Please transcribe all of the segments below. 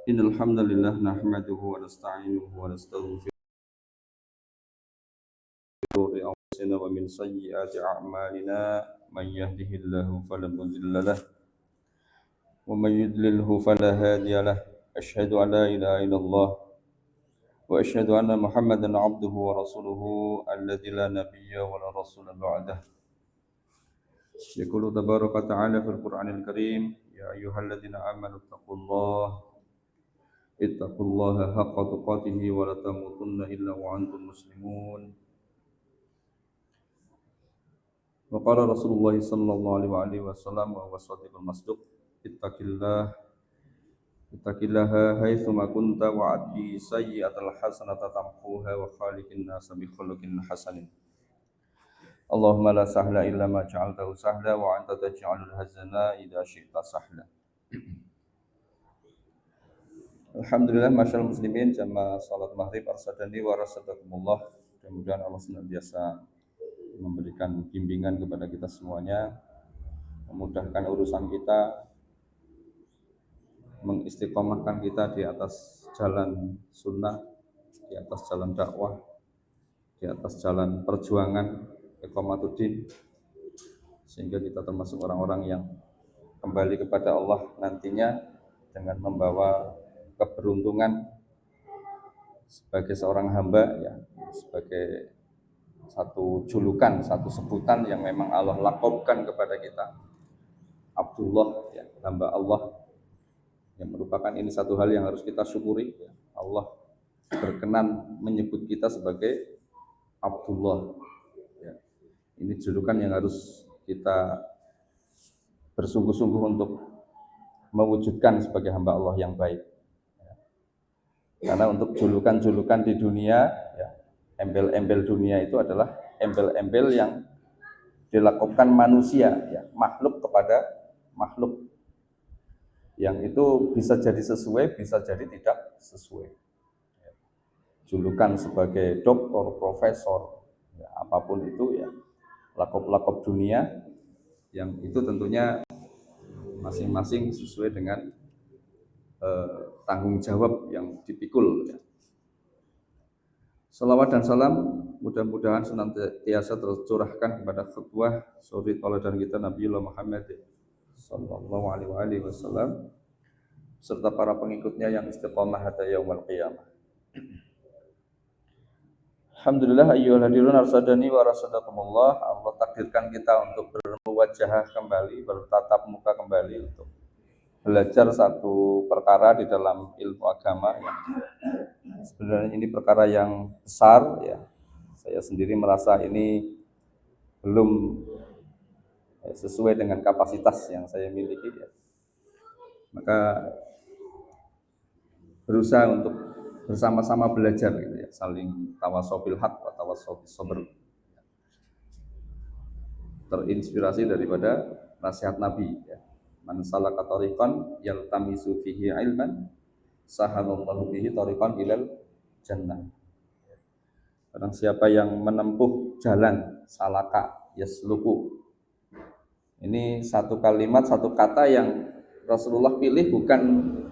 إن الحمد لله نحمده ونستعينه ونستغفره أنفسنا ومن سيئات أعمالنا من يهده الله فلا مضل له ومن يضلله فلا هادي له أشهد أن لا إله إلا الله وأشهد أن محمدا عبده ورسوله الذي لا نبي ولا رسول بعده يقول تبارك وتعالى في القرآن الكريم يا أيها الذين آمنوا اتقوا الله حق تقاته ولا تموتن إلا وأنتم مسلمون وقال رسول الله صلى الله عليه وسلم وهو الصادق المصدوق اتق الله حيثما كنت وأتبع السيئة الحسنة تمحوها وخالق الناس بخلق حسن اللهم لا سهل إلا ما جعلته سهلا وأنت تجعل الحزن إذا شئت سهلا. Alhamdulillah, masyaallah muslimin, jamaah salat maghrib arsadani wa rasadakumullah. Mudah-mudahan Allah senantiasa memberikan bimbingan kepada kita semuanya, memudahkan urusan kita, mengistiqomahkan kita di atas jalan sunnah, di atas jalan dakwah, di atas jalan perjuangan iqamatuddin, sehingga kita termasuk orang-orang yang kembali kepada Allah nantinya dengan membawa keberuntungan sebagai seorang hamba, ya, sebagai satu julukan, satu sebutan yang memang Allah lakobkan kepada kita, Abdullah, ya, hamba Allah, yang merupakan ini satu hal yang harus kita syukuri, ya. Allah berkenan menyebut kita sebagai Abdullah, ya. Ini julukan yang harus kita bersungguh-sungguh untuk mewujudkan sebagai hamba Allah yang baik. Karena untuk julukan-julukan di dunia, ya, embel-embel dunia itu adalah embel-embel yang dilakopkan manusia, ya, makhluk kepada makhluk, yang itu bisa jadi sesuai, bisa jadi tidak sesuai. Julukan sebagai doktor, profesor, ya, apapun itu, ya, lakop-lakop dunia, yang itu tentunya masing-masing sesuai dengan tanggung jawab yang dipikul, ya. Salawat dan salam mudah-mudahan senantiasa tercurahkan kepada khutbah suri tauladan kita Nabiullah Muhammad sallallahu alaihi wasallam serta para pengikutnya yang istiqomah hatta yaumul qiyamah. Alhamdulillah ayyuhal hadirun arsadani wa rasadakumullah. Allah takdirkan kita untuk bermuwajahah kembali, bertatap muka kembali untuk belajar satu perkara di dalam ilmu agama yang sebenarnya ini perkara yang besar, ya. Saya sendiri merasa ini belum sesuai dengan kapasitas yang saya miliki, ya. Maka berusaha untuk bersama-sama belajar, gitu, ya, saling tawasobil haq wa tawasobil sabr, terinspirasi daripada nasihat Nabi, ya. Man salaka tariqan yaltamisu fihi ilman sahalallahu bihi tariqan ilal jannah. Barang siapa yang menempuh jalan, salaka yasluku. Ini satu kalimat, satu kata yang Rasulullah pilih bukan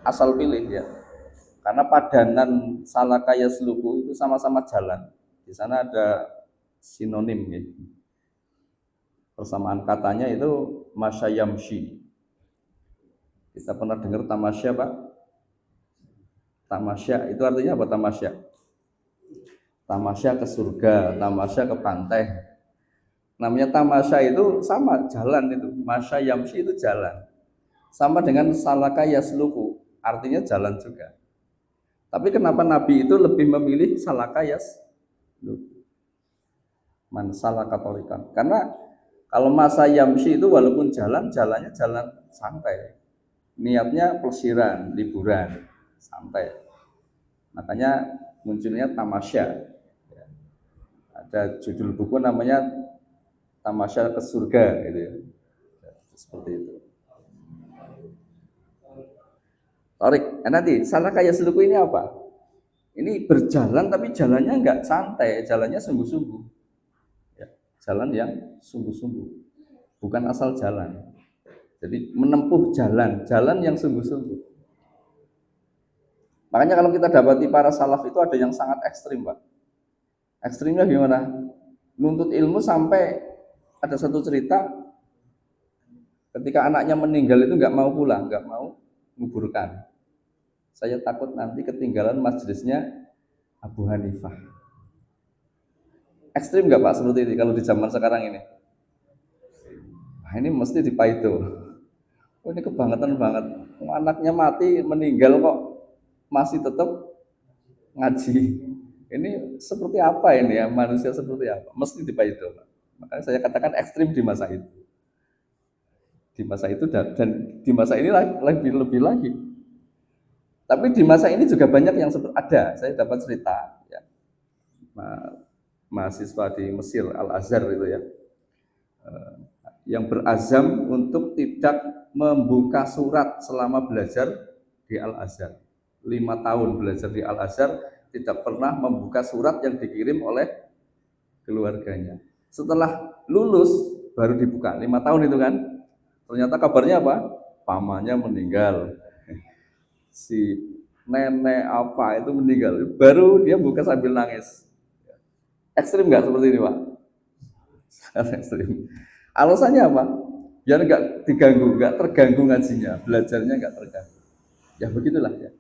asal pilih, ya. Karena padanan salaka yasluku itu sama-sama jalan. Di sana ada sinonim, ya. Persamaan katanya itu masyayamshi. Kita pernah dengar tamasya, Pak? Tamasya itu artinya apa? Tamasya ke surga, tamasya ke pantai. Namanya tamasya itu sama, jalan itu. Masyayamshi itu jalan. Sama dengan salaka yasluku, artinya jalan juga. Tapi kenapa Nabi itu lebih memilih salaka yasluku? Man salaka tariqan. Karena kalau masa yamshi itu walaupun jalan, jalannya jalan santai. Niatnya pelesiran, liburan, santai. Makanya munculnya tamasya. Ada judul buku namanya Tamasya ke Surga, gitu, ya. Seperti itu. Tarik. Nanti salah kayak seluku ini apa? Ini berjalan tapi jalannya enggak santai, jalannya sungguh-sungguh. Ya, jalan yang sungguh-sungguh, bukan asal jalan. Jadi menempuh jalan yang sungguh-sungguh. Makanya kalau kita dapati para salaf itu ada yang sangat ekstrim, Pak. Ekstrimnya gimana? Nuntut ilmu sampai ada satu cerita ketika anaknya meninggal itu nggak mau pulang, nggak mau menguburkan. Saya takut nanti ketinggalan majelisnya Abu Hanifah. Ekstrim nggak Pak seperti ini kalau di zaman sekarang ini? Nah, ini mesti dipaito. Oh, ini kebangetan banget. Anaknya mati, meninggal kok masih tetap ngaji. Ini seperti apa ini ya, manusia seperti apa? Mesti dipaito. Makanya saya katakan ekstrim di masa itu. Di masa itu dan di masa ini lebih lagi. Tapi di masa ini juga banyak yang ada. Saya dapat cerita ya. Mahasiswa di Mesir Al-Azhar itu ya, yang berazam untuk tidak membuka surat selama belajar di Al-Azhar. 5 tahun belajar di Al-Azhar, tidak pernah membuka surat yang dikirim oleh keluarganya. Setelah lulus baru dibuka. 5 tahun itu kan. Ternyata kabarnya apa? Pamannya meninggal. Si nenek apa itu meninggal. Baru dia buka sambil nangis. Ekstrim nggak seperti ini, Pak? Ekstrim. Alasannya apa? Biar nggak diganggu, nggak terganggu ngajinya, belajarnya nggak terganggu. Ya begitulah ya.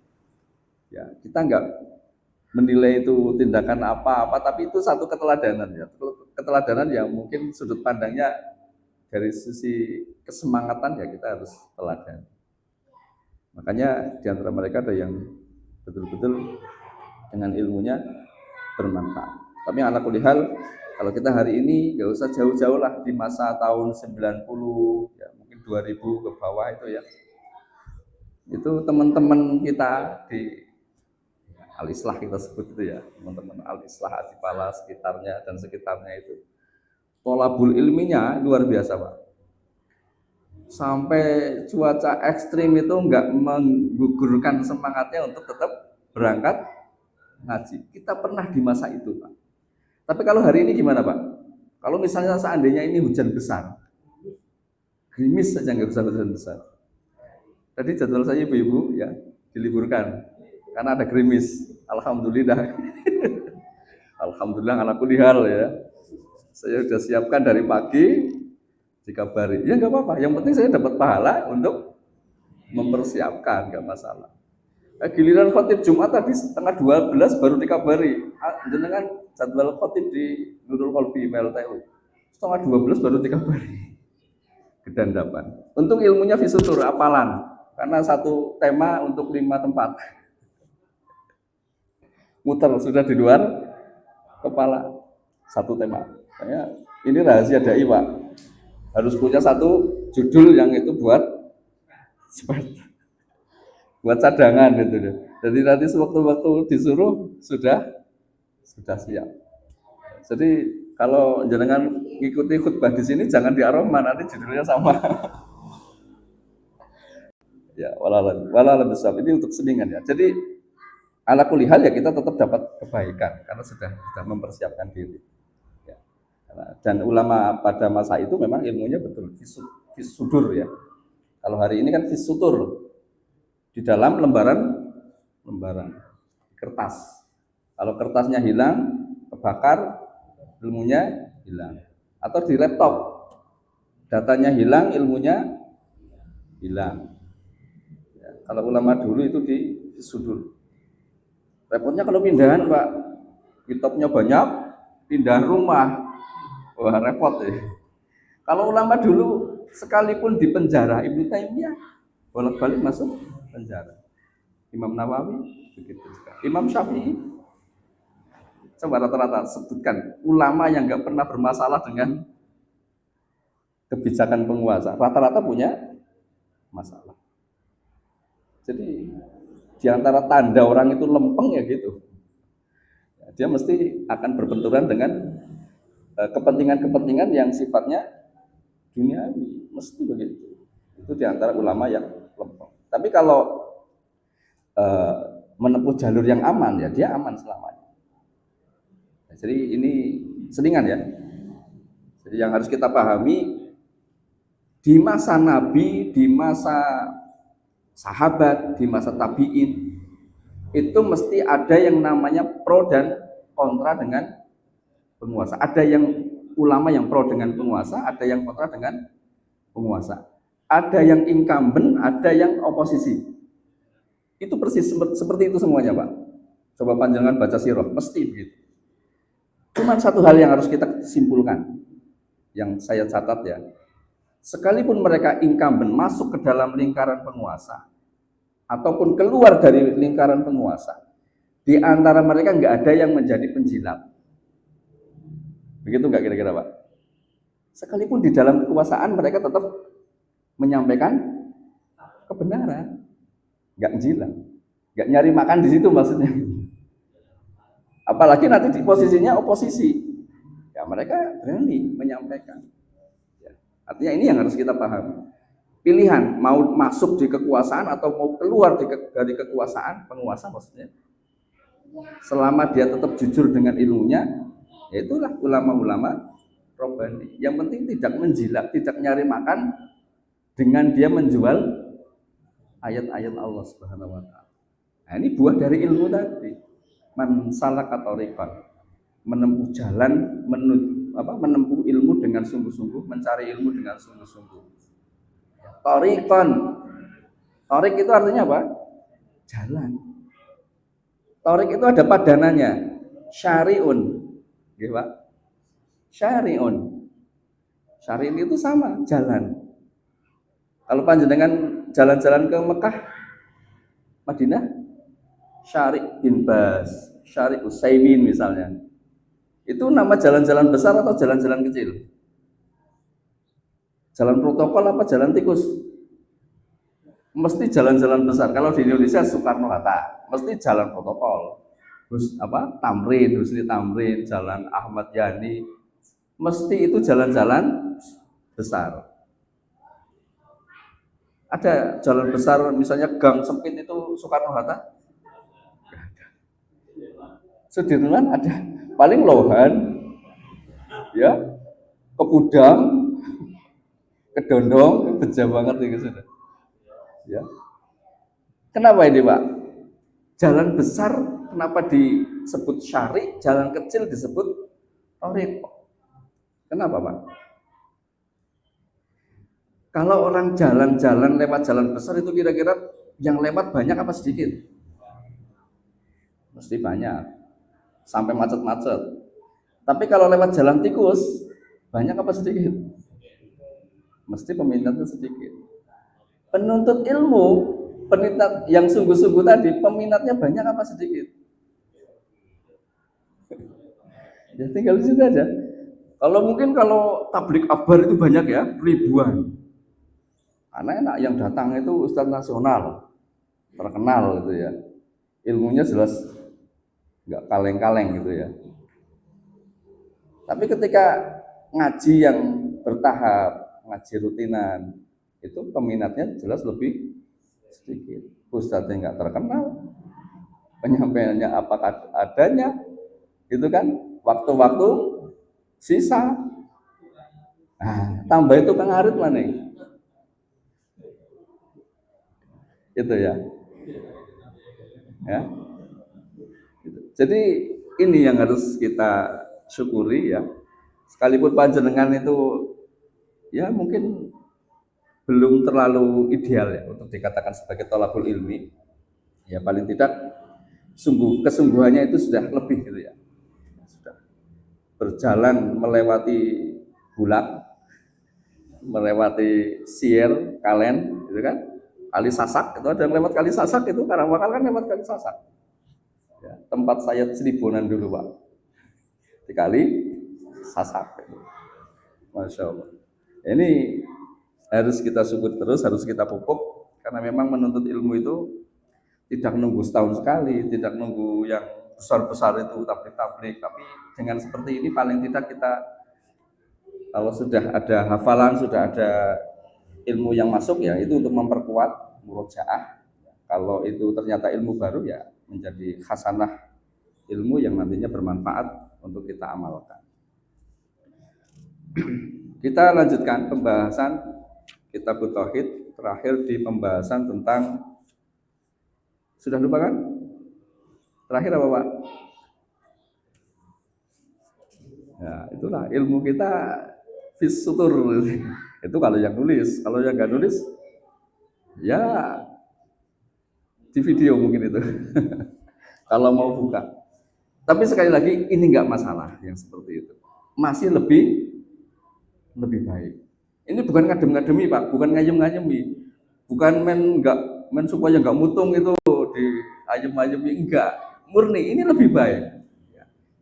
Ya kita nggak menilai itu tindakan apa-apa, tapi itu satu keteladanan ya. Keteladanan yang mungkin sudut pandangnya dari sisi kesemangatan ya kita harus teladan. Makanya di antara mereka ada yang betul-betul dengan ilmunya bermanfaat. Tapi ala kulli hal, kalau kita hari ini nggak usah jauh-jauh lah di masa tahun 90 ya mungkin 2000 ke bawah itu ya. Itu teman-teman kita di Al-Islah kita sebut itu ya, teman-teman Al-Islah Adipala sekitarnya dan sekitarnya itu. Tolabul ilminya luar biasa, Pak. Sampai cuaca ekstrim itu nggak menggugurkan semangatnya untuk tetap berangkat ngaji. Kita pernah di masa itu, Pak. Tapi kalau hari ini gimana, Pak? Kalau misalnya seandainya ini hujan besar, gerimis saja nggak bisa hujan besar. Tadi jadwal saya ibu-ibu ya diliburkan karena ada gerimis. Alhamdulillah. Alhamdulillah ala kulli hal ya. Saya sudah siapkan dari pagi dikabari. Ya nggak apa-apa. Yang penting saya dapat pahala untuk mempersiapkan, nggak masalah. Giliran khotib Jumat tadi setengah 12 baru dikabari. Jenengan jadwal khotib di Nurul Qalbi MLTU. Setengah 12 baru dikabari. Kedandapan. Untuk ilmunya fisutur, apalan. Karena satu tema untuk 5 tempat. Muter sudah di luar kepala satu tema. Kayak ini rahasia dai, Pak. Harus punya satu judul yang itu buat cadangan gitu deh. Jadi nanti sewaktu-waktu disuruh sudah siap. Jadi kalau jenengan ngikuti khutbah di sini jangan di Ar-Rahman, nanti judulnya sama. Ya, walalah besar. Ini untuk selingan ya. Jadi ala kulli hal ya kita tetap dapat kebaikan karena sudah mempersiapkan diri. Ya. Dan ulama pada masa itu memang ilmunya betul fisudur ya. Kalau hari ini kan fisutur di dalam lembaran kertas. Kalau kertasnya hilang, kebakar, ilmunya hilang. Atau di laptop, datanya hilang, ilmunya hilang. Ya, kalau ulama dulu itu di sudut. Repotnya kalau pindahan, Pak, kitabnya banyak, pindah rumah, wah repot ya. Kalau ulama dulu sekalipun di penjara, Ibnu Taimiyah bolak-balik masuk penjara. Imam Nawawi begitu juga. Imam Syafi'i, coba rata-rata sebutkan ulama yang nggak pernah bermasalah dengan kebijakan penguasa, rata-rata punya masalah. Jadi di antara tanda orang itu lempeng ya gitu, dia mesti akan berbenturan dengan kepentingan-kepentingan yang sifatnya duniawi, mesti begitu. Itu di antara ulama yang lempeng. Tapi kalau menempuh jalur yang aman ya dia aman selamanya. Jadi ini selingan ya. Jadi yang harus kita pahami di masa Nabi, di masa sahabat, di masa tabi'in itu mesti ada yang namanya pro dan kontra dengan penguasa. Ada yang ulama yang pro dengan penguasa, ada yang kontra dengan penguasa. Ada yang incumbent, ada yang oposisi. Itu persis seperti itu semuanya, Pak. Coba panjangan baca sirah, mesti begitu. Cuma satu hal yang harus kita simpulkan, yang saya catat ya. Sekalipun mereka incumbent masuk ke dalam lingkaran penguasa, ataupun keluar dari lingkaran penguasa, di antara mereka nggak ada yang menjadi penjilat. Begitu nggak kira-kira, Pak? Sekalipun di dalam kekuasaan mereka tetap menyampaikan kebenaran, nggak jilat, nggak nyari makan di situ maksudnya. Apalagi nanti di posisinya oposisi, ya mereka berani menyampaikan. Ya. Artinya ini yang harus kita pahami. Pilihan mau masuk di kekuasaan atau mau keluar dari kekuasaan penguasa maksudnya. Selama dia tetap jujur dengan ilmunya, ya itulah ulama-ulama Rabbani. Yang penting tidak menjilat, tidak nyari makan dengan dia menjual ayat-ayat Allah Subhanahu wa taala. Nah, ini buah dari ilmu tadi. Man salaka tariqan, menempuh jalan, menempuh ilmu dengan sungguh-sungguh, mencari ilmu dengan sungguh-sungguh. Tariqan, tarik itu artinya apa? Jalan. Tarik itu ada padanannya, syari'un, gitu Pak. Syari'un, syari'un itu sama, jalan. Kalau panjenengan jalan-jalan ke Mekah, Madinah, Syari' bin Bas, Syari' Utsaimin misalnya. Itu nama jalan-jalan besar atau jalan-jalan kecil? Jalan protokol apa jalan tikus? Mesti jalan-jalan besar. Kalau di Indonesia Soekarno-Hatta, mesti jalan protokol. Tamrin, Husni Tamrin, Jalan Ahmad Yani, mesti itu jalan-jalan besar. Ada jalan besar misalnya gang sempit itu Soekarno-Hatta? Sudirman ada, paling Lohan, ya, Kepudang, Kedondong, beja banget itu sudah. Ya. Kenapa ini Pak? Jalan besar kenapa disebut syari, jalan kecil disebut tariq? Kenapa Pak? Kalau orang jalan-jalan lewat jalan besar itu kira-kira yang lewat banyak apa sedikit? Mesti banyak. Sampai macet-macet. Tapi kalau lewat jalan tikus, banyak apa sedikit? Mesti peminatnya sedikit. Penuntut ilmu, peminat yang sungguh-sungguh tadi, peminatnya banyak apa sedikit? Ya tinggal di situ aja. Kalau tablik akbar itu banyak ya, ribuan. Karena enak yang datang itu ustadz nasional, terkenal gitu ya. Ilmunya jelas nggak kaleng-kaleng gitu ya. Tapi ketika ngaji yang bertahap, ngaji rutinan, itu peminatnya jelas lebih sedikit. Ustadznya nggak terkenal, penyampaiannya apakah adanya, gitu kan? Waktu-waktu sisa. Nah, tambah itu Kang Arit mana? Itu ya. Ya. Jadi ini yang harus kita syukuri ya. Sekalipun panjenengan itu ya mungkin belum terlalu ideal ya untuk dikatakan sebagai thalabul ilmi. Ya paling tidak kesungguhannya itu sudah lebih gitu ya. Sudah berjalan melewati Bulak, melewati Sier, Kalen, gitu kan? Kali Sasak, itu ada yang lewat Kali Sasak itu Karawakal kan lewat Kali Sasak. Ya, tempat saya Seribunan dulu Pak, di Kali Sasak. Masya Allah. Ini harus kita syukur terus, harus kita pupuk, karena memang menuntut ilmu itu tidak nunggu setahun sekali, tidak nunggu yang besar-besar itu tablik-tablik, tapi dengan seperti ini paling tidak kita kalau sudah ada hafalan, sudah ada ilmu yang masuk ya itu untuk memperkuat murojaah. Kalau itu ternyata ilmu baru ya menjadi khasanah ilmu yang nantinya bermanfaat untuk kita amalkan. Kita lanjutkan pembahasan Kitabut Tauhid, terakhir di pembahasan tentang, sudah lupa kan? Terakhir apa Pak? Ya, itulah ilmu kita fisutur. Itu kalau yang nulis, kalau yang nggak nulis, ya di video mungkin itu. Kalau mau buka. Tapi sekali lagi ini nggak masalah yang seperti itu. Masih lebih baik. Ini bukan ngadem-ngademi Pak, bukan ngayem-ngayemi, bukan men supaya nggak mutung itu di ayem-ayemi, enggak. Murni ini lebih baik.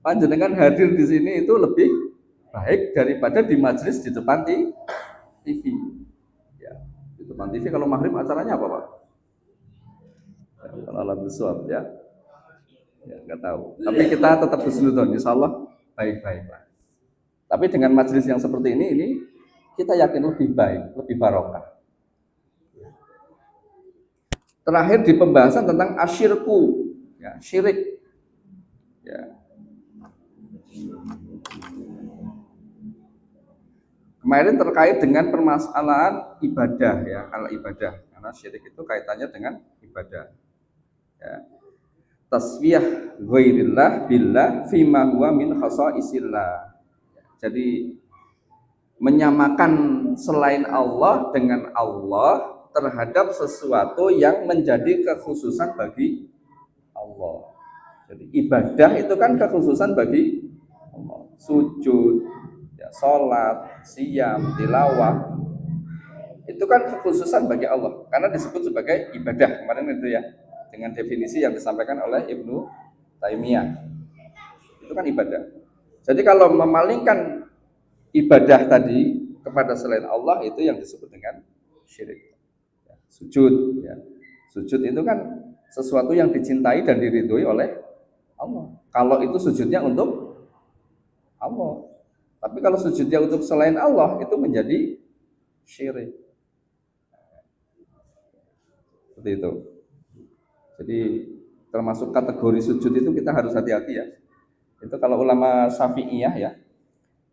Panjenengan hadir di sini itu lebih baik daripada di majelis di depan TV. Ya, di depan TV kalau maghrib acaranya apa Pak? Kalau suap ya. Ya, nggak tahu. Tapi kita tetap husnudon, insya Allah baik-baik lah. Tapi dengan majelis yang seperti ini kita yakin lebih baik, lebih barokah. Terakhir di pembahasan tentang asyirku, ya, syirik. Ya. Kemarin terkait dengan permasalahan ibadah, ya, kalau ibadah, karena syirik itu kaitannya dengan ibadah. Ya. Taswiyah ghairillah billah fima huwa min khasaisillah. Jadi menyamakan selain Allah dengan Allah terhadap sesuatu yang menjadi kekhususan bagi Allah. Jadi ibadah itu kan kekhususan bagi Allah. Sujud, ya, sholat, siyam, tilawah, itu kan kekhususan bagi Allah karena disebut sebagai ibadah kemarin itu ya, dengan definisi yang disampaikan oleh Ibnu Taimiyah. Itu kan ibadah. Jadi kalau memalingkan ibadah tadi kepada selain Allah itu yang disebut dengan syirik. Ya, sujud, ya. Sujud itu kan sesuatu yang dicintai dan diridhoi oleh Allah. Kalau itu sujudnya untuk Allah. Tapi kalau sujudnya untuk selain Allah itu menjadi syirik. Seperti itu. Jadi termasuk kategori sujud itu kita harus hati-hati ya. Itu kalau ulama Syafi'iyah ya,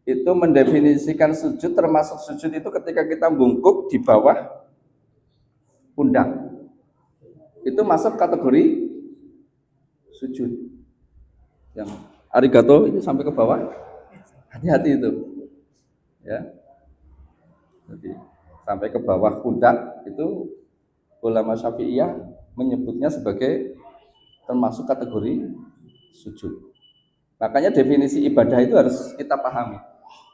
itu mendefinisikan sujud termasuk sujud itu ketika kita bungkuk di bawah pundak. Itu masuk kategori sujud. Yang arigato itu sampai ke bawah. Hati-hati itu. Ya. Jadi sampai ke bawah pundak itu ulama Syafi'iyah menyebutnya sebagai termasuk kategori sujud. Makanya definisi ibadah itu harus kita pahami.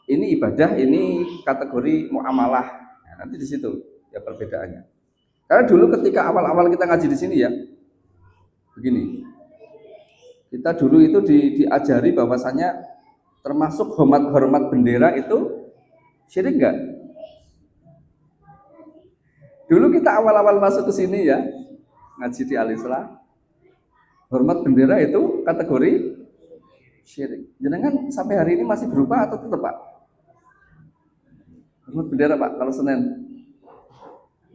Ini ibadah, ini kategori muamalah. Nah, nanti di situ ya perbedaannya. Karena dulu ketika awal-awal kita ngaji di sini ya, begini. Kita dulu itu diajari bahwasanya termasuk hormat bendera itu syirik enggak? Dulu kita awal-awal masuk ke sini ya, ngaji di Al-Islah, hormat bendera itu kategori syirik. Jangan sampai hari ini masih berubah atau tetap Pak? Hormat bendera Pak, kalau Senin.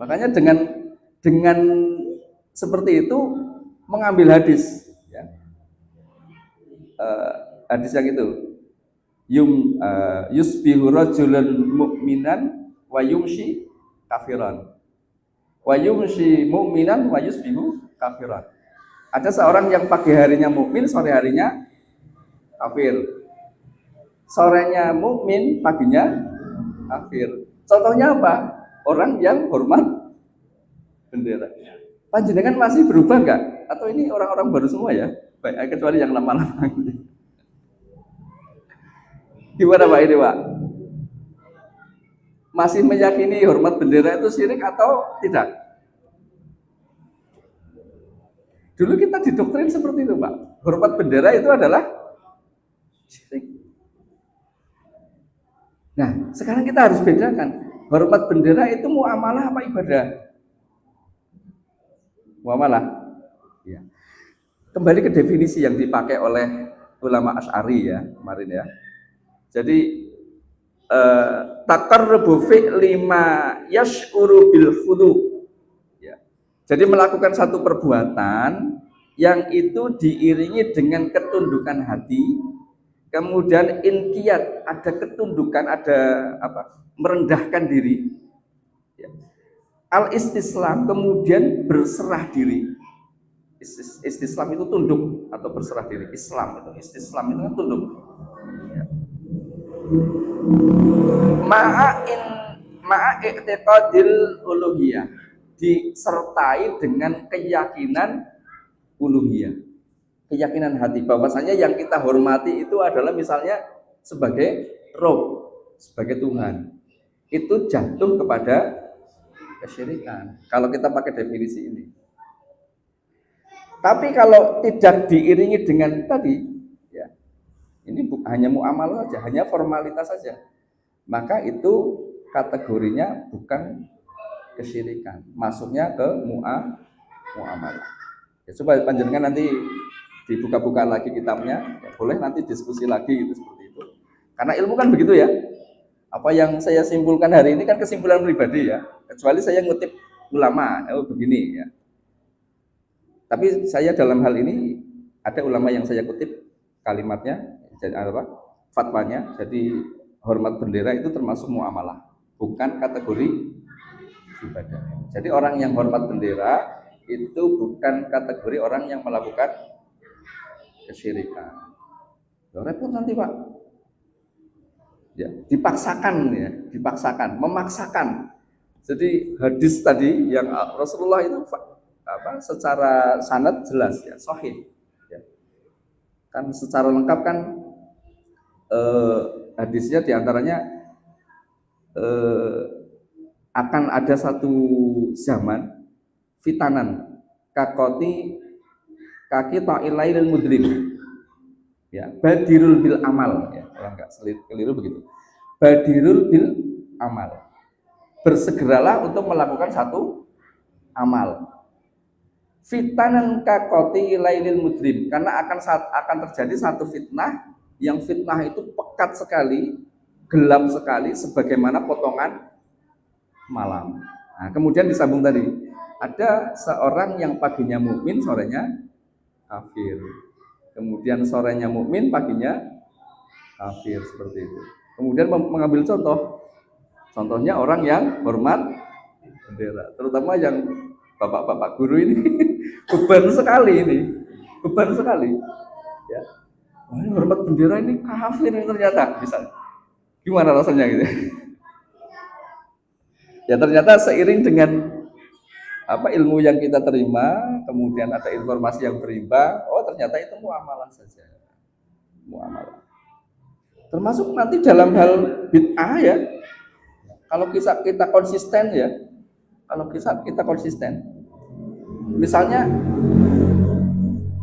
Makanya dengan seperti itu mengambil hadis, ya. Hadis yang itu, yusbihu rajulun mu'minan wa yumshi kafiran. Wa yumshi mu'minan wa yusbihu kafiran. Ada seorang yang pagi harinya mukmin, sore harinya kafir. Sorenya mukmin, paginya kafir. Contohnya apa? Orang yang hormat bendera. Panjenengan masih berubah enggak? Atau ini orang-orang baru semua ya? Baik, kecuali yang lama-lama. Gimana Pak ini Pak? Masih meyakini hormat bendera itu syirik atau tidak? Dulu kita didoktrin seperti itu Pak. Hormat bendera itu adalah syirik. Nah, sekarang kita harus bedakan. Hormat bendera itu muamalah apa ibadah? Muamalah. Ya. Kembali ke definisi yang dipakai oleh ulama Asy'ari ya kemarin ya. Jadi taqarrubu fi'li ma yash'uru bil khudu. Ya. Jadi melakukan satu perbuatan yang itu diiringi dengan ketundukan hati, kemudian inqiyad, ada ketundukan, ada apa? Merendahkan diri. Ya. Al-istislam, kemudian berserah diri. Istislam itu tunduk atau berserah diri. Islam itu istislam itu kan tunduk. Ya. Ma'a i'tiqadil uluhiyah, disertai dengan keyakinan uluhiyah, keyakinan hati bahwasanya yang kita hormati itu adalah misalnya sebagai Rob, sebagai Tuhan, itu jatuh kepada kesyirikan kalau kita pakai definisi ini. Tapi kalau tidak diiringi dengan tadi, ya, ini hanya muamalah saja, hanya formalitas saja, maka itu kategorinya bukan kesyirikan, masuknya ke muamalah. Ya, coba panjenengan nanti dibuka-buka lagi kitabnya, ya, boleh nanti diskusi lagi gitu seperti itu. Karena ilmu kan begitu ya. Apa yang saya simpulkan hari ini kan kesimpulan pribadi ya, kecuali saya ngutip ulama, begini ya. Tapi saya dalam hal ini ada ulama yang saya kutip kalimatnya, fatwanya. Jadi hormat bendera itu termasuk muamalah, bukan kategori ibadah. Jadi orang yang hormat bendera itu bukan kategori orang yang melakukan kesyirikan. Repot nanti Pak. Ya, dipaksakan, memaksakan. Jadi hadis tadi yang Rasulullah itu secara sanad jelas ya, sahih ya. Kan secara lengkap kan hadisnya diantaranya akan ada satu zaman fitanan kakoti kaki ta'ilailil mudrim ya, badirul bil amal ya, kalau enggak keliru begitu, badirul bil amal, bersegeralah untuk melakukan satu amal. Fitanan kakoti lailil mudrim, karena akan terjadi satu fitnah yang fitnah itu pekat sekali, gelap sekali, sebagaimana potongan malam. Nah, kemudian disambung tadi, ada seorang yang paginya mukmin, sorenya kafir. Kemudian sorenya mukmin, paginya kafir, seperti itu. Kemudian mengambil contohnya orang yang hormat bendera, terutama yang bapak-bapak guru ini beban sekali ya. Hormat bendera ini kafir ini ternyata, bisa gimana rasanya gitu ya. Ternyata seiring dengan ilmu yang kita terima, kemudian ada informasi yang berimbang, oh ternyata itu muamalah saja, muamalah. Termasuk nanti dalam hal bid'ah ya, kalau kita konsisten ya, kita konsisten, misalnya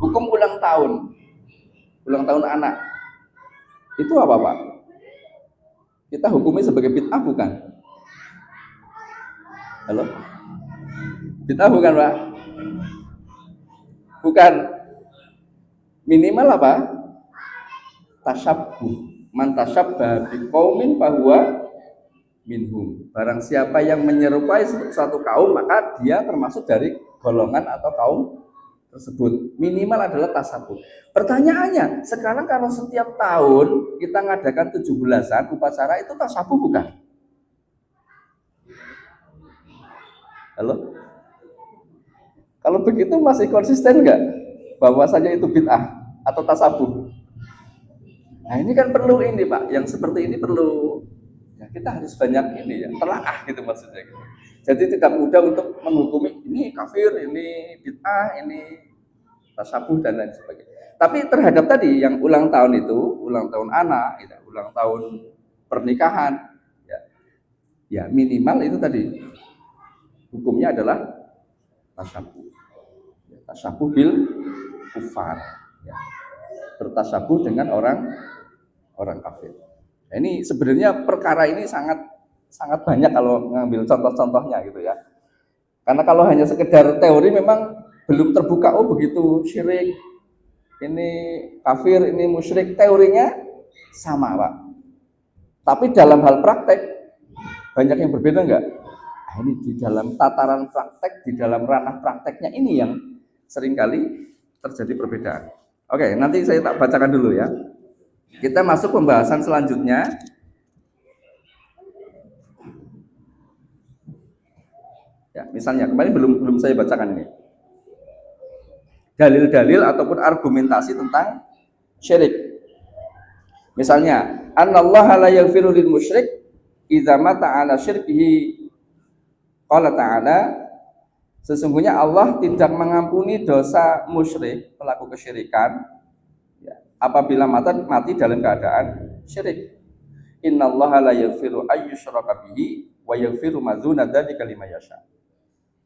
hukum ulang tahun anak itu apa Pak? Kita hukumnya sebagai bid'ah bukan? Halo? Bid'ah bukan Pak? Bukan. Minimal apa? Tasyabbuh. Man tasyabbaha biqaumin fahuwa minhum. Barang siapa yang menyerupai suatu kaum, maka dia termasuk dari golongan atau kaum tersebut. Minimal adalah tasabuh. Pertanyaannya, sekarang kalau setiap tahun kita ngadakan 17-an upacara, itu tasabuh bukan? Halo? Kalau begitu masih konsisten nggak bahwasanya itu bid'ah atau tasabuh? Nah ini kan perlu ini Pak, yang seperti ini perlu ya, kita harus banyak ini ya, telaah gitu maksudnya gitu. Jadi tidak mudah untuk menghukumi ini kafir, ini bid'ah, ini tasabuh dan lain sebagainya. Tapi terhadap tadi yang ulang tahun itu, ulang tahun anak, gitu, ulang tahun pernikahan, ya minimal itu tadi hukumnya adalah tasabuh, ya, tasabuh bil kufar, ya, bertasabuh dengan orang kafir. Nah, ini sebenarnya perkara ini sangat banyak kalau ngambil contoh-contohnya gitu ya. Karena kalau hanya sekedar teori memang belum terbuka, oh begitu syirik, ini kafir, ini musyrik, teorinya sama Pak. Tapi dalam hal praktek banyak yang berbeda enggak? Nah, ini di dalam tataran praktek, di dalam ranah prakteknya ini yang seringkali terjadi perbedaan. Oke, nanti saya tak bacakan dulu ya. Kita masuk pembahasan selanjutnya. Ya, misalnya kemarin belum saya bacakan ini. dalil-dalil ataupun argumentasi tentang syirik. Misalnya, "Annallaha la yaghfiru lil musyrik idza mata 'ala syirkihi." Qala ta'ala, sesungguhnya Allah tidak mengampuni dosa musyrik, pelaku kesyirikan, ya, apabila mati dalam keadaan syirik. Innallaha la yaghfiru ayyushraka bihi wa yaghfiru ma dzuna dzalika liman yasha.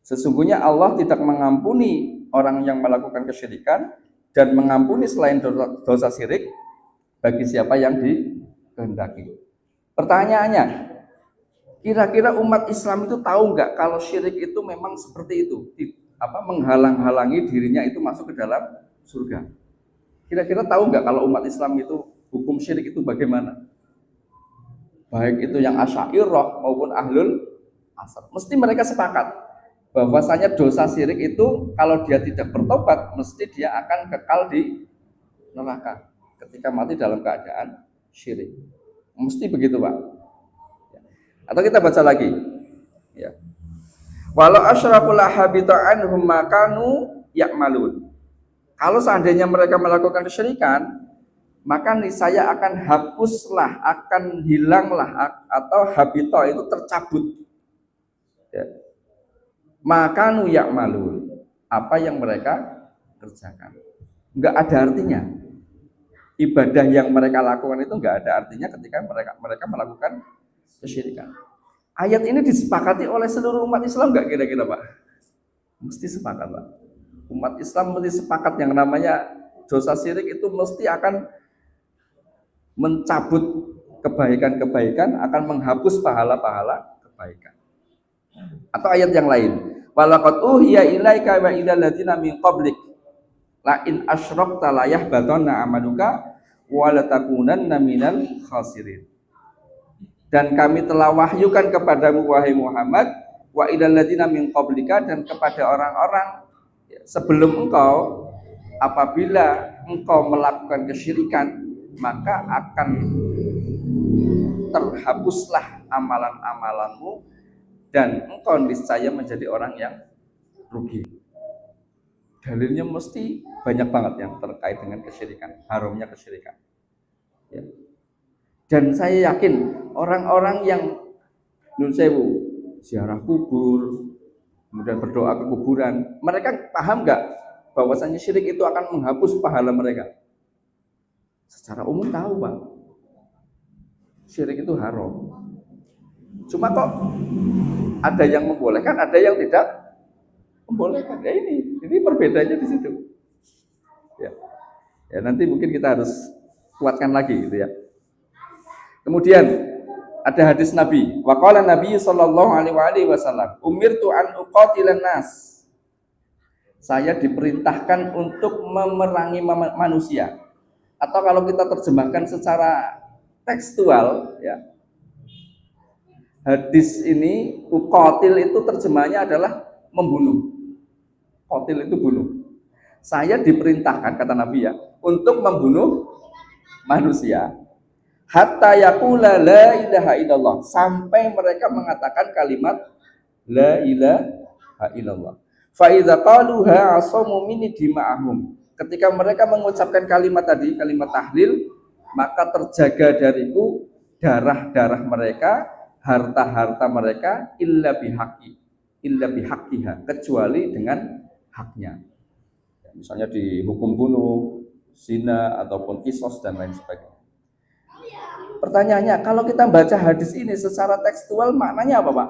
Sesungguhnya Allah tidak mengampuni orang yang melakukan kesyirikan dan mengampuni selain dosa syirik bagi siapa yang dikehendaki. Pertanyaannya, kira-kira umat Islam itu tahu nggak kalau syirik itu memang seperti itu, menghalang-halangi dirinya itu masuk ke dalam surga? Kira-kira tahu nggak kalau umat Islam itu hukum syirik itu bagaimana? Baik itu yang Asy'ariyah maupun Ahlul Asar, mesti mereka sepakat bahwasanya dosa syirik itu kalau dia tidak bertobat mesti dia akan kekal di neraka ketika mati dalam keadaan syirik. Mesti begitu, Pak. Atau kita baca lagi, ya. Walau asyrakul habita anhum makanu ya'malun. Kalau seandainya mereka melakukan kesyirikan, maka niscaya akan hapuslah, akan hilanglah, atau habita itu tercabut, ya. Makanu ya'malun, apa yang mereka kerjakan. Enggak ada artinya. Ibadah yang mereka lakukan itu enggak ada artinya ketika mereka melakukan kesyirikan. Ayat ini disepakati oleh seluruh umat Islam enggak kira-kira, Pak? Mesti sepakat, Pak. Umat Islam mesti sepakat yang namanya dosa syirik itu mesti akan mencabut kebaikan-kebaikan, akan menghapus pahala-pahala kebaikan. Atau ayat yang lain, walaqad uhiya ilaika wa ilal ladzina min qablik la in asyrakta la yahbatanna amaluka wa la takunanna minal khasirin. Dan kami telah wahyukan kepadamu wahai Muhammad wa ilal ladzina min qablika, dan kepada orang-orang sebelum engkau, apabila engkau melakukan kesyirikan maka akan terhapuslah amalan-amalanmu dan engkau niscaya menjadi orang yang rugi. Dalilnya mesti banyak banget yang terkait dengan kesyirikan, haramnya kesyirikan, ya. Dan saya yakin orang-orang yang nun sewu ziarah kubur, kemudian berdoa ke kuburan, mereka paham nggak bahwasanya syirik itu akan menghapus pahala mereka? Secara umum tahu, Pak, syirik itu haram. Cuma kok ada yang membolehkan, ada yang tidak membolehkan. Ya ini perbedaannya di situ. Ya, nanti mungkin kita harus kuatkan lagi, gitu ya. Kemudian ada hadis Nabi. Wa qala Nabi sallallahu alaihi wasallam, umirtu an uqatilan nas. Saya diperintahkan untuk memerangi manusia. Atau kalau kita terjemahkan secara tekstual, ya. Hadis ini uqatil itu terjemahnya adalah membunuh. Qatil itu bunuh. Saya diperintahkan, kata Nabi, ya, untuk membunuh manusia hatta yaqula la ilaha illallah, sampai mereka mengatakan kalimat la ilaha illallah. Fa idza qaluha asamu minni dima'ahum. Ketika mereka mengucapkan kalimat tadi, kalimat tahlil, maka terjaga dariku darah-darah mereka, harta-harta mereka, illa bihaqqiha, kecuali dengan haknya. Misalnya dihukum bunuh, zina, ataupun kisos dan lain sebagainya. Pertanyaannya, kalau kita baca hadis ini secara tekstual, maknanya apa, Pak?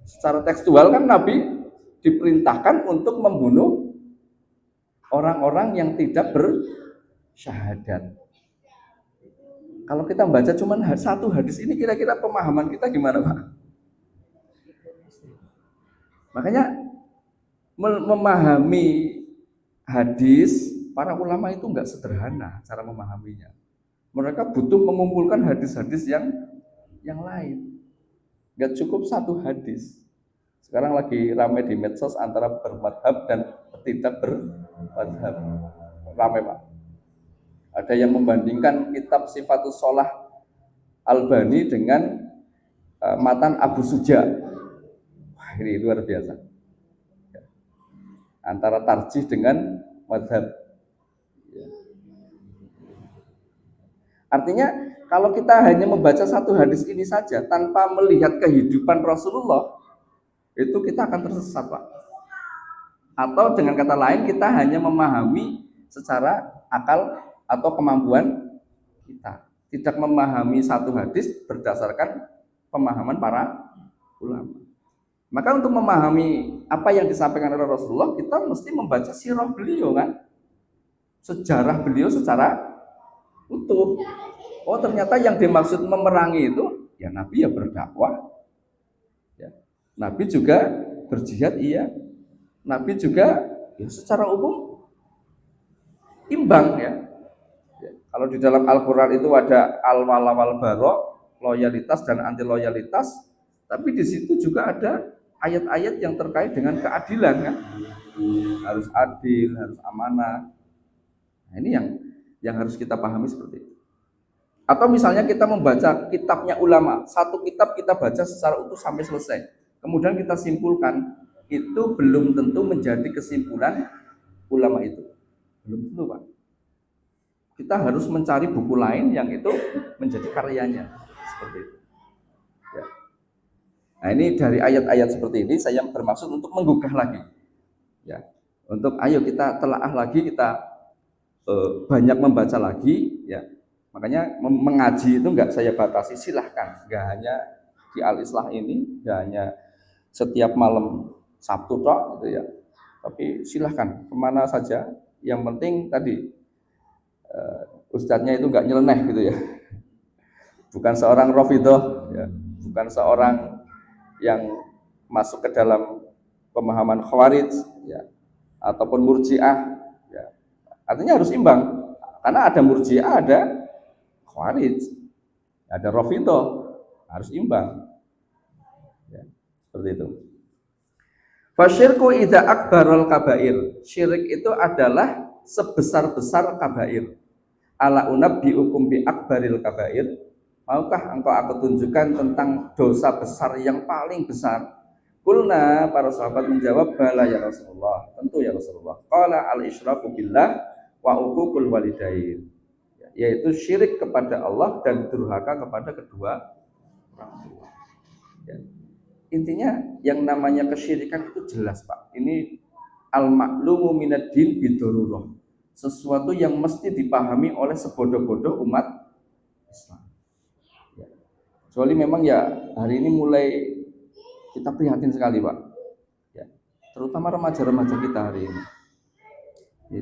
Secara tekstual kan Nabi diperintahkan untuk membunuh orang-orang yang tidak bersyahadat. Kalau kita baca cuma satu hadis ini, kira-kira pemahaman kita gimana, Pak? Makanya memahami hadis, para ulama itu enggak sederhana cara memahaminya. Mereka butuh mengumpulkan hadis-hadis yang lain. Enggak cukup satu hadis. Sekarang lagi ramai di medsos antara bermadhab dan tidak bermadhab. Ramai, Pak. Ada yang membandingkan kitab Sifatus Sholah Albani dengan matan Abu Suja. Wah, ini luar biasa. Antara tarjih dengan madhab. Ya. Artinya kalau kita hanya membaca satu hadis ini saja tanpa melihat kehidupan Rasulullah, itu kita akan tersesat, Pak. Atau dengan kata lain kita hanya memahami secara akal atau kemampuan kita, tidak memahami satu hadis berdasarkan pemahaman para ulama. Maka untuk memahami apa yang disampaikan oleh Rasulullah, kita mesti membaca sirah beliau kan, sejarah beliau secara utuh. Oh ternyata yang dimaksud memerangi itu ya Nabi ya berdakwah, ya. Nabi juga berjihad, iya. Nabi juga ya secara umum imbang ya. Kalau di dalam Al-Quran itu ada al-wala wal bara, loyalitas dan anti loyalitas, tapi di situ juga ada ayat-ayat yang terkait dengan keadilan kan, harus adil, harus amanah. Nah, ini yang harus kita pahami seperti itu. Atau misalnya kita membaca kitabnya ulama, satu kitab kita baca secara utuh sampai selesai, kemudian kita simpulkan, itu belum tentu menjadi kesimpulan ulama itu, belum tentu Pak. Kita harus mencari buku lain yang itu menjadi karyanya seperti itu. Ya. Nah ini dari ayat-ayat seperti ini saya bermaksud untuk menggugah lagi, ya, untuk ayo kita telaah lagi, kita banyak membaca lagi, ya. Makanya mengaji itu enggak saya batasi, silahkan, enggak hanya di Al-Islah ini, enggak hanya setiap malam Sabtu toh, gitu ya. Tapi silahkan kemana saja, yang penting tadi ustadznya itu enggak nyeleneh gitu ya. Bukan seorang Rafidhah, ya. Bukan seorang yang masuk ke dalam pemahaman Khawarij, ya, ataupun Murji'ah, ya. Artinya harus imbang, karena ada Murji'ah, ada Khawarij, ada Rafidhah, harus imbang, ya, seperti itu. Fasyirku idza akbarul kabair, syirik itu adalah sebesar-besar kabair. Ala unabbiukum bi akbaril kabair, maukah engkau aku tunjukkan tentang dosa besar yang paling besar? Kulna, para sahabat menjawab, bala ya Rasulullah, tentu ya Rasulullah. Qala al-isyraku billah wa uququl walidain, yaitu syirik kepada Allah dan durhaka kepada kedua orang tua. Ya. Intinya yang namanya kesyirikan itu jelas Pak. Ini al-ma'lumu minad din bidururah, sesuatu yang mesti dipahami oleh sebodoh-bodoh umat Islam. Ya. Kecuali memang ya hari ini mulai kita prihatin sekali Pak. Ya. Terutama remaja-remaja kita hari ini.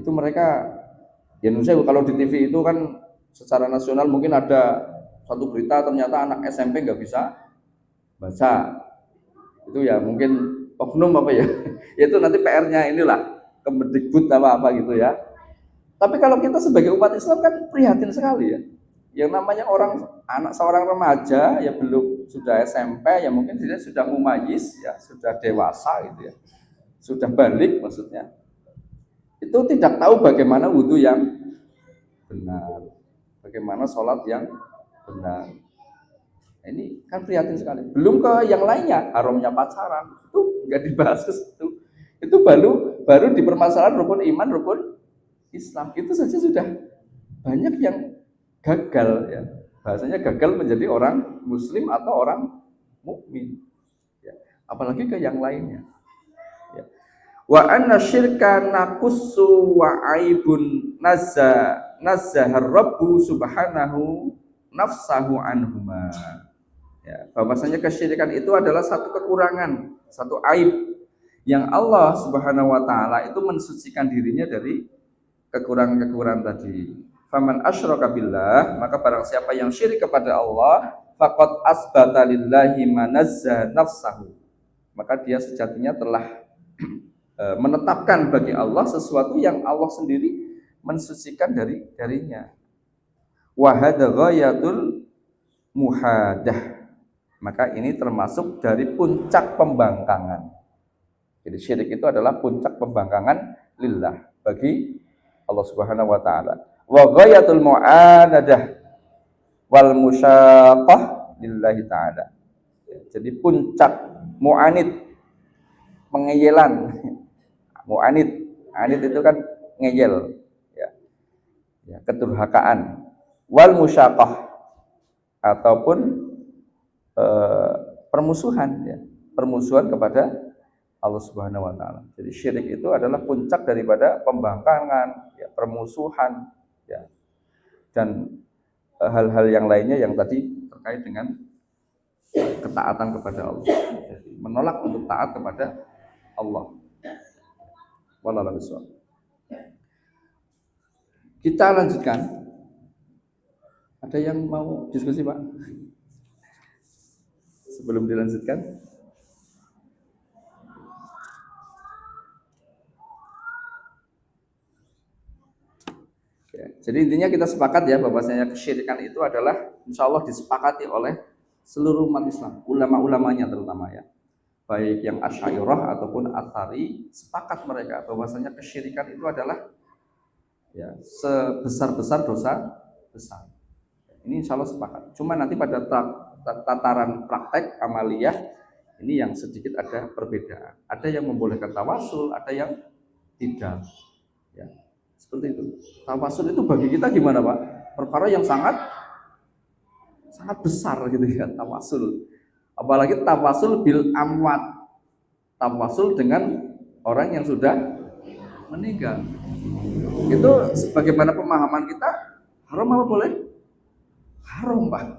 Itu mereka, ya menurut saya kalau di TV itu kan secara nasional mungkin ada satu berita ternyata anak SMP nggak bisa baca. Itu ya mungkin oknum apa ya, itu nanti PR-nya inilah Kemendikbud apa gitu ya. Tapi kalau kita sebagai umat Islam kan prihatin sekali ya. Yang namanya anak seorang remaja ya belum sudah SMP ya mungkin dia sudah mumayyiz ya, sudah dewasa gitu ya, sudah balik maksudnya. Itu tidak tahu bagaimana wudhu yang benar, bagaimana sholat yang benar. Ini kan prihatin sekali. Belum ke yang lainnya, haramnya pacaran itu nggak dibahas ke situ. Itu baru di permasalahan rukun iman, rukun Islam. Itu saja sudah banyak yang gagal ya. Bahasanya gagal menjadi orang Muslim atau orang mukmin. Ya. Apalagi ke yang lainnya. Ya. Wa anna syirka nakussu wa aibun nazzahar rabbu subhanahu nafsahu anhuma. Ya, bahwasanya kesyirikan itu adalah satu kekurangan, satu aib yang Allah Subhanahu wa taala itu mensucikan dirinya dari kekurangan-kekurangan tadi. Faman asyraka billah, maka barang siapa yang syirik kepada Allah, faqad asbata lillahi manazza nafsahu. Maka dia sejatinya telah menetapkan bagi Allah sesuatu yang Allah sendiri mensucikan darinya. Wa hadza ghayatul muhadah. Maka ini termasuk dari puncak pembangkangan. Jadi syirik itu adalah puncak pembangkangan lillah, bagi Allah Subhanahu wa taala. Wa ghayatul mu'anadah wal musyaqqah lillahi taala. Jadi puncak mu'anid, pengeyelan. Mu'anid itu kan ngeyel, ya, kedurhakaan, wal musyaqah ataupun permusuhan, ya, permusuhan kepada Allah Subhanahu wa taala. Jadi syirik itu adalah puncak daripada pembangkangan, ya, permusuhan, ya, dan hal-hal yang lainnya yang tadi terkait dengan ketaatan kepada Allah. Jadi menolak untuk taat kepada Allah. Wallahu a'lam. Kita lanjutkan. Ada yang mau diskusi, Pak? Sebelum dilanjutkan. Jadi intinya kita sepakat ya bahwasanya kesyirikan itu adalah insya Allah disepakati oleh seluruh umat Islam, ulama-ulamanya terutama ya, baik yang Asy'ariyah ataupun Atsari, sepakat mereka bahwasanya kesyirikan itu adalah ya sebesar-besar dosa besar. Ini insya Allah sepakat. Cuma nanti pada tataran praktek amaliyah ini yang sedikit ada perbedaan. Ada yang membolehkan tawasul, ada yang tidak. Ya. Seperti itu. Tawasul itu bagi kita gimana, Pak? Perkara yang sangat besar gitu ya, tawasul. Apalagi tawasul bil amwat. Tawasul dengan orang yang sudah meninggal. Itu sebagaimana pemahaman kita haram apa boleh? Haram, Pak.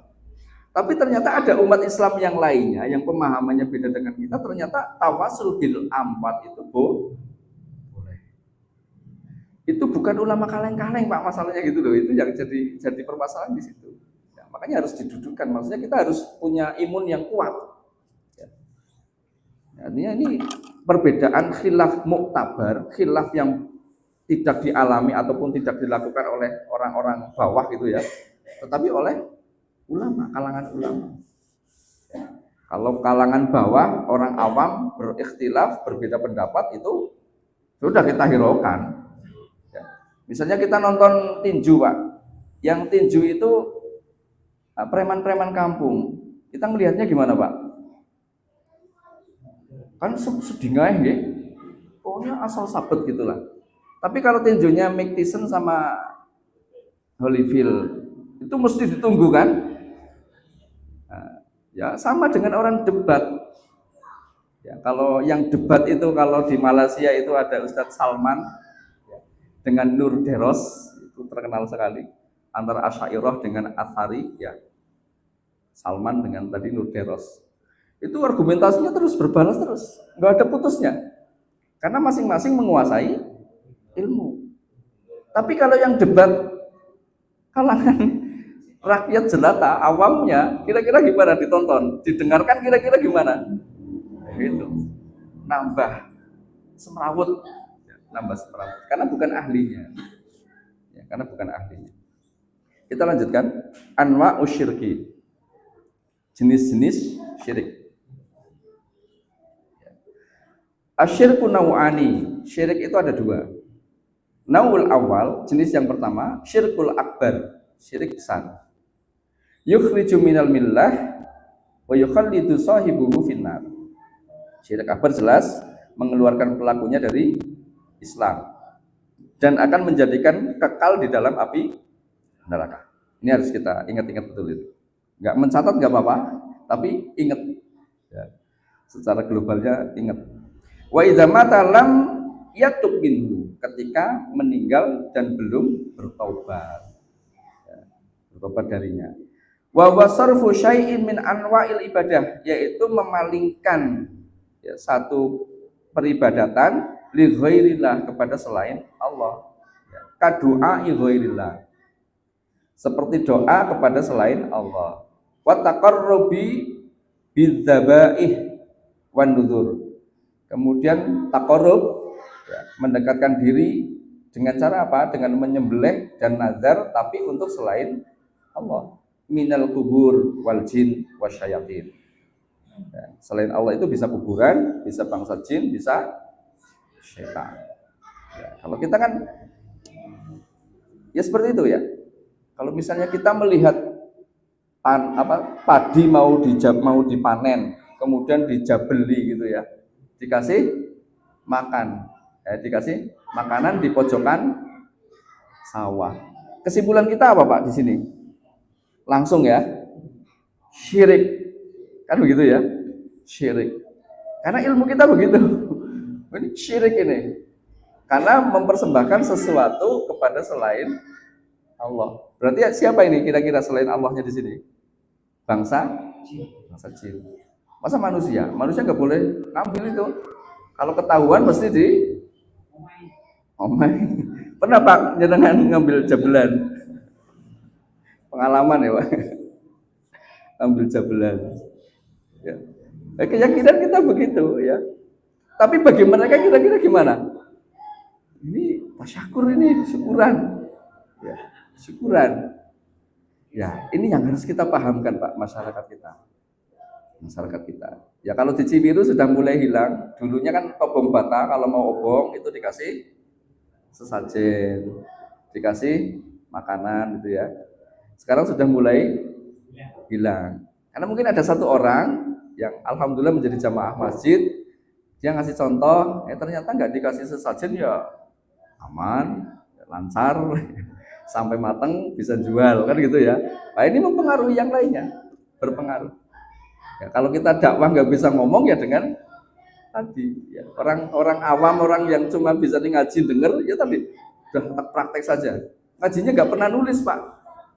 Tapi ternyata ada umat Islam yang lainnya yang pemahamannya beda dengan kita, ternyata tawasul bil amwat itu itu bukan ulama kaleng-kaleng, Pak, masalahnya gitu loh. Itu yang jadi permasalahan di situ. Ya, makanya harus didudukkan. Maksudnya kita harus punya imun yang kuat. Ya. Artinya ini perbedaan khilaf muktabar, khilaf yang tidak dialami ataupun tidak dilakukan oleh orang-orang bawah gitu ya, tetapi oleh ulama, kalangan ulama. Ya. Kalau kalangan bawah, orang awam berikhtilaf, berbeda pendapat itu sudah kita hiraukan. Misalnya kita nonton tinju, Pak. Yang tinju itu preman-preman kampung. Kita melihatnya gimana, Pak? Kan sedingah nggih. Pokoknya asal sabet gitulah. Tapi kalau tinjunya Mike Tyson sama Holyfield itu mesti ditunggu kan? Nah, ya sama dengan orang debat. Ya, kalau yang debat itu kalau di Malaysia itu ada Ustadz Salman dengan Nur Deros, itu terkenal sekali, antara Asy'ariyah dengan Atsari ya. Salman dengan tadi Nur Deros. Itu argumentasinya terus berbalas terus, nggak ada putusnya. Karena masing-masing menguasai ilmu. Tapi kalau yang debat kalangan rakyat jelata, awamnya, kira-kira gimana ditonton? Didengarkan kira-kira gimana? Itu nambah semrawut. Karena bukan ahlinya ya, Kita lanjutkan anwa usyirki, jenis-jenis syirik. Asyirku nau'ani, syirik itu ada dua. Naul awal, jenis yang pertama, syirkul akbar, syirik besar. Yukhriju minal millah wa yukhallidu sahibuhu finnar. Syirik akbar jelas mengeluarkan pelakunya dari Islam dan akan menjadikan kekal di dalam api neraka. Ini harus kita ingat-ingat betul itu. Enggak mencatat enggak apa-apa, tapi ingat ya. Secara globalnya ingat. Wa idza mata lam yatub minhu, ketika meninggal dan belum bertaubat. Ya, bertobat darinya. Wa wasarfu syai'in min anwa'il ibadah, yaitu memalingkan ya, satu peribadatan li ghairillah, kepada selain Allah. Kadu'a li ghairillah, seperti doa kepada selain Allah. Wa taqarrubi bidzabaih wan nudzur. Kemudian taqarrub ya, mendekatkan diri dengan cara apa? Dengan menyembelih dan nazar tapi untuk selain Allah. Minal kubur wal jin wasyayatin. Ya, selain Allah itu bisa kuburan, bisa bangsa jin, bisa syaitan. Ya, kalau kita kan ya seperti itu ya. Kalau misalnya kita melihat padi mau dipanen, kemudian dijabeli gitu ya, dikasih makan, dikasih makanan di pojokan sawah. Kesimpulan kita apa Pak di sini? Langsung ya, syirik. Kan begitu ya? Syirik. Karena ilmu kita begitu. Ini syirik ini. Karena mempersembahkan sesuatu kepada selain Allah. Berarti siapa ini kira-kira selain Allahnya di sini? Bangsa jin. Masa manusia? Manusia nggak boleh ngambil itu. Kalau ketahuan mesti di omai. Pernah Pak jenengan ngambil jabelan? Pengalaman ya Pak. Ngambil jabelan. Ya. Keyakinan kita begitu ya. Tapi bagi mereka kira-kira gimana? Ini tasyakur, ini syukuran. Ya, syukuran. Ya, ini yang harus kita pahamkan Pak, masyarakat kita. Masyarakat kita. Ya kalau di Cibiru sudah mulai hilang. Dulunya kan obong bata, kalau mau obong itu dikasih sesajen, dikasih makanan gitu ya. Sekarang sudah mulai hilang. Karena mungkin ada satu orang yang alhamdulillah menjadi jamaah masjid, dia ngasih contoh, ternyata nggak dikasih sesajen ya aman, lancar, sampai matang bisa jual kan gitu ya. Nah ini mempengaruhi yang lainnya, berpengaruh. Ya, kalau kita dakwah nggak bisa ngomong ya dengan tadi ya, orang awam, orang yang cuma bisa ngaji denger ya tadi udah praktek saja. Ngajinya nggak pernah nulis Pak,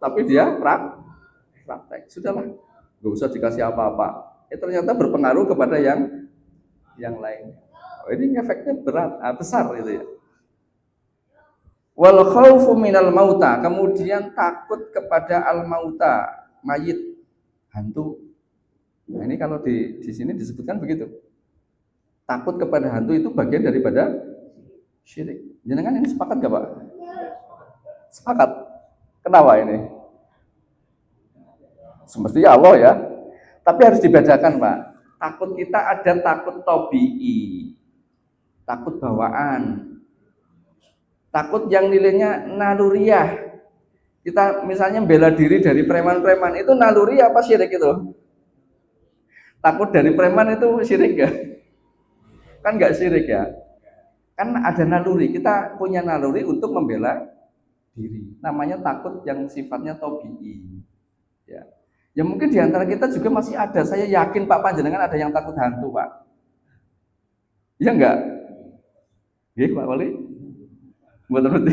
tapi dia praktek. Sudahlah, nggak usah dikasih apa-apa. Ternyata berpengaruh kepada yang lain. Ini efeknya berat, besar itu ya. Wal khaufu minal mauta, kemudian takut kepada al mauta, mayit, hantu. Nah, ini kalau di sini disebutkan begitu. Takut kepada hantu itu bagian daripada syirik. Jangan ini sepakat gak Pak? Sepakat. Kenapa ini? Semestinya Allah ya. Tapi harus dibedakan Pak. Takut kita ada takut tabi'i, takut bawaan, takut yang nilainya naluriah. Kita misalnya bela diri dari preman-preman, itu naluri apa syirik itu? Takut dari preman itu syirik gak? Kan gak syirik ya. Kan ada naluri, kita punya naluri untuk membela diri. Namanya takut yang sifatnya tabi'i. Ya. Ya mungkin diantara kita juga masih ada. Saya yakin Pak Panjenengan ada yang takut hantu Pak. Iya enggak? Iya Pak Wali? Buat berarti.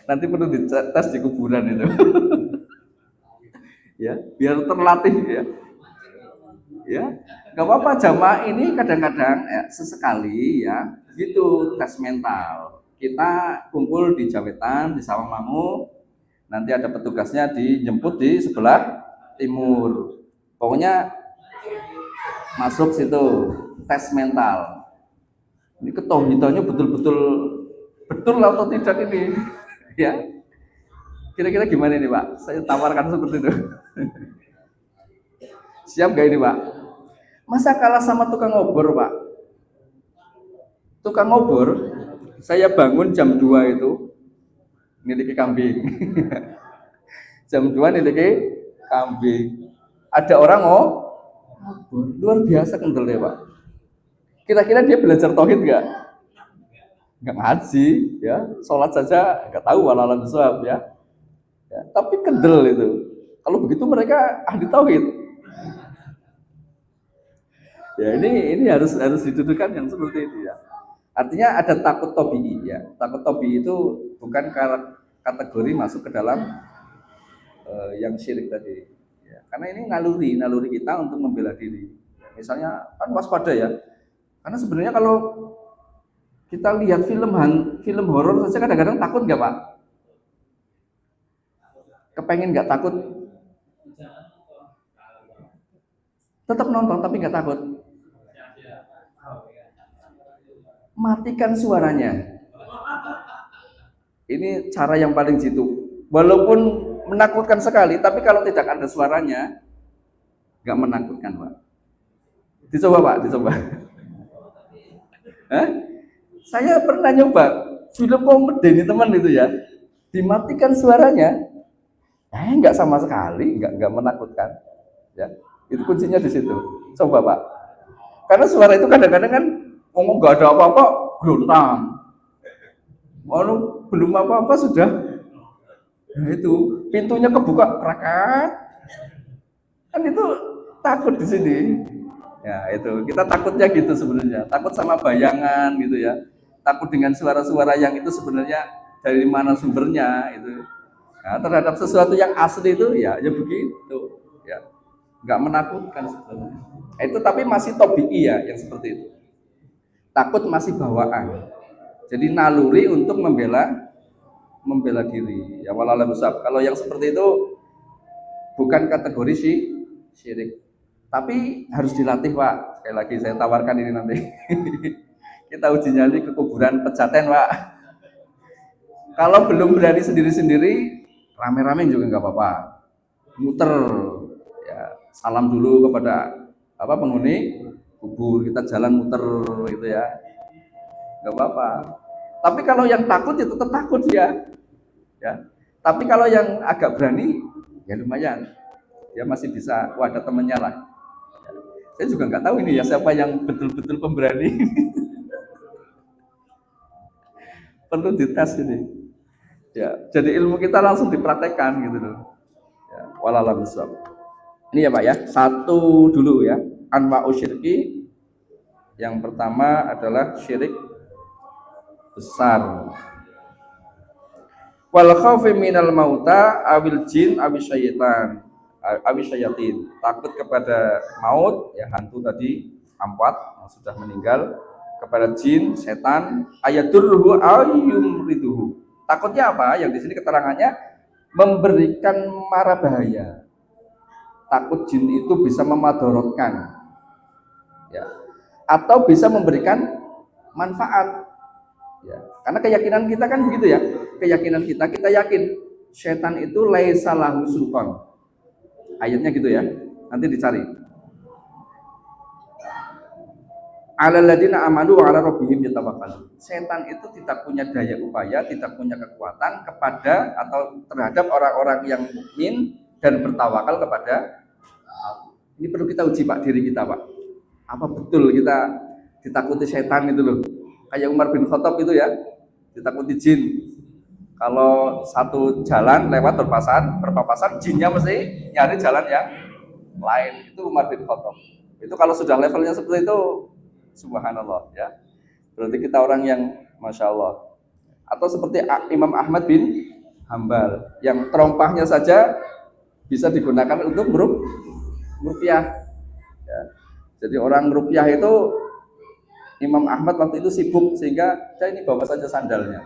Nanti perlu dites di kuburan itu. Ya, biar terlatih ya. Ya, nggak apa-apa jamaah ini kadang-kadang ya, sesekali ya, gitu tes mental. Kita kumpul di Jawetan, di Sawang Mamu, nanti ada petugasnya dijemput di sebelah timur. Pokoknya masuk situ tes mental. Ini ketauhidannya betul-betul betul atau tidak ini? Ya, kira-kira gimana ini Pak? Saya tawarkan seperti itu. Siap gak ini Pak? Masa kalah sama tukang obor Pak? Tukang obor, saya bangun jam 2 itu niliki kambing. Jam 2 niliki kambing. Ada orang luar biasa kental ya Pak. Kira-kira dia belajar tauhid gak? Gak ngaji ya, sholat saja gak tahu walalam bisawab ya. Tapi kendel itu. Kalau begitu mereka ahli tauhid. Ya ini harus didudukan yang seperti itu ya. Artinya ada takut tabi'i ya. Takut tabi'i itu bukan kategori masuk ke dalam yang syirik tadi. Ya, karena ini naluri kita untuk membela diri. Misalnya kan waspada ya. Karena sebenarnya kalau kita lihat film horor saja kadang-kadang takut nggak Pak? Kepengen nggak takut? Tetap nonton tapi nggak takut. Matikan suaranya. Ini cara yang paling jitu. Walaupun menakutkan sekali, tapi kalau tidak ada suaranya, nggak menakutkan Pak. Dicoba Pak, dicoba. Saya pernah nyoba film komedi teman itu ya, dimatikan suaranya, nggak sama sekali, nggak menakutkan. Ya, itu kuncinya di situ. Coba Pak. Karena suara itu kadang-kadang kan ngomong nggak ada apa-apa, gerontang. Belum apa-apa sudah, nah itu pintunya kebuka, rakat. Kan itu takut di sini. Ya itu kita takutnya gitu sebenarnya, takut sama bayangan gitu ya, takut dengan suara-suara yang itu sebenarnya dari mana sumbernya itu. Nah, terhadap sesuatu yang asli itu ya begitu ya, nggak menakutkan sebenarnya. Nah, itu tapi masih tobi'i ya yang seperti itu. Takut masih bawaan. Jadi naluri untuk membela diri. Ya walalah musab. Kalau yang seperti itu bukan kategori syirik. Tapi harus dilatih, Pak. Sekali lagi saya tawarkan ini nanti. Kita uji nyali ke kuburan Pejaten, Pak. Kalau belum berani sendiri-sendiri, rame-rame juga nggak apa-apa. Muter, ya salam dulu kepada penghuni kubur, kita jalan muter gitu ya, nggak apa-apa. Tapi kalau yang takut ya tetap takut ya. Tapi kalau yang agak berani, ya lumayan, ya masih bisa, ada temennya lah. Saya juga nggak tahu ini ya siapa yang betul-betul pemberani. Perlu dites ini. Ya, jadi ilmu kita langsung dipraktekkan gitu loh. Ya, wallahu a'lam. Ini ya Pak ya, satu dulu ya, anwa'u syirki. Yang pertama adalah syirik besar. Wal khaufi minal mauta awil jin awil syaitan awil syayatin. Takut kepada maut, ya hantu tadi, amwat yang sudah meninggal, kepada jin, setan, ayadurruhu ayyumriduhu. Takutnya apa? Yang di sini keterangannya memberikan mara bahaya. Takut jin itu bisa memadorotkan, ya, atau bisa memberikan manfaat, ya. Karena keyakinan kita kan begitu ya. Keyakinan kita yakin setan itu laisa lahu sultan. Ayatnya gitu ya. Nanti dicari. Alal ladina amanu wa ala rabbihim yatawakkalun. Setan itu tidak punya daya upaya, tidak punya kekuatan kepada atau terhadap orang-orang yang mukmin dan bertawakal kepada Allah. Ini perlu kita uji Pak, diri kita Pak. Apa betul kita ditakuti setan itu loh? Kayak Umar bin Khattab itu ya, ditakuti jin. Kalau satu jalan lewat berpapasan, jinnya mesti nyari jalan yang lain. Itu Umar bin Khattab. Itu kalau sudah levelnya seperti itu, subhanallah ya. Berarti kita orang yang masya Allah. Atau seperti Imam Ahmad bin Hambal, yang terompahnya saja bisa digunakan untuk meruqyah. Ya. Jadi orang ruqyah itu, Imam Ahmad waktu itu sibuk sehingga ini bawa saja sandalnya.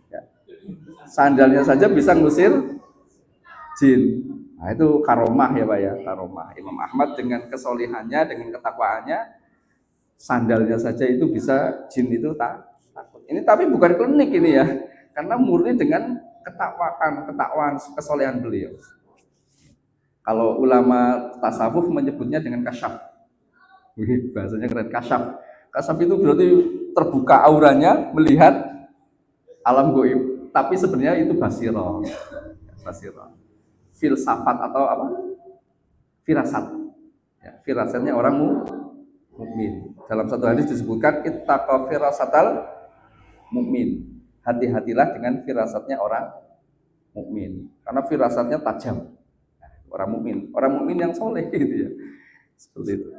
Ya. Sandalnya saja bisa ngusir jin. Nah itu karomah ya Pak ya, karomah. Imam Ahmad dengan kesolihannya, dengan ketakwaannya, sandalnya saja itu bisa jin itu takut. Ini tapi bukan klinik ini ya, karena murni dengan ketakwaan, kesolehan beliau. Kalau ulama tasawuf menyebutnya dengan kasyaf. Bahasanya keren, kasyaf. Kasyaf itu berarti terbuka auranya, melihat alam goib. Tapi sebenarnya itu basirah. Filsafat atau apa? Firasat. Ya, firasatnya orang mukmin. Dalam satu hadis disebutkan ittaqa firasatal mukmin. Hati-hatilah dengan firasatnya orang mukmin. Karena firasatnya tajam. Orang mukmin yang soleh gitu ya. Seperti itu.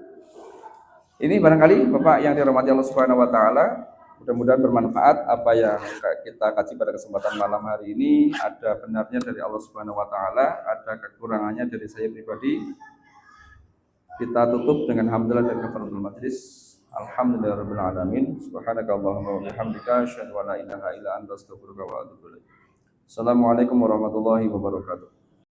Ini barangkali Bapak yang dirahmati Allah Subhanahu wa taala, mudah-mudahan bermanfaat apa yang kita kaji pada kesempatan malam hari ini. Ada benarnya dari Allah Subhanahu wa taala, ada kekurangannya dari saya pribadi. Kita tutup dengan hamdalah dan kafaratul majlis. Alhamdulillahirabbil alamin. Subhanakallahumma wa bihamdika asyhadu an la ilaha illa anta astaghfiruka wa atubu ilaik. Assalamualaikum warahmatullahi wabarakatuh.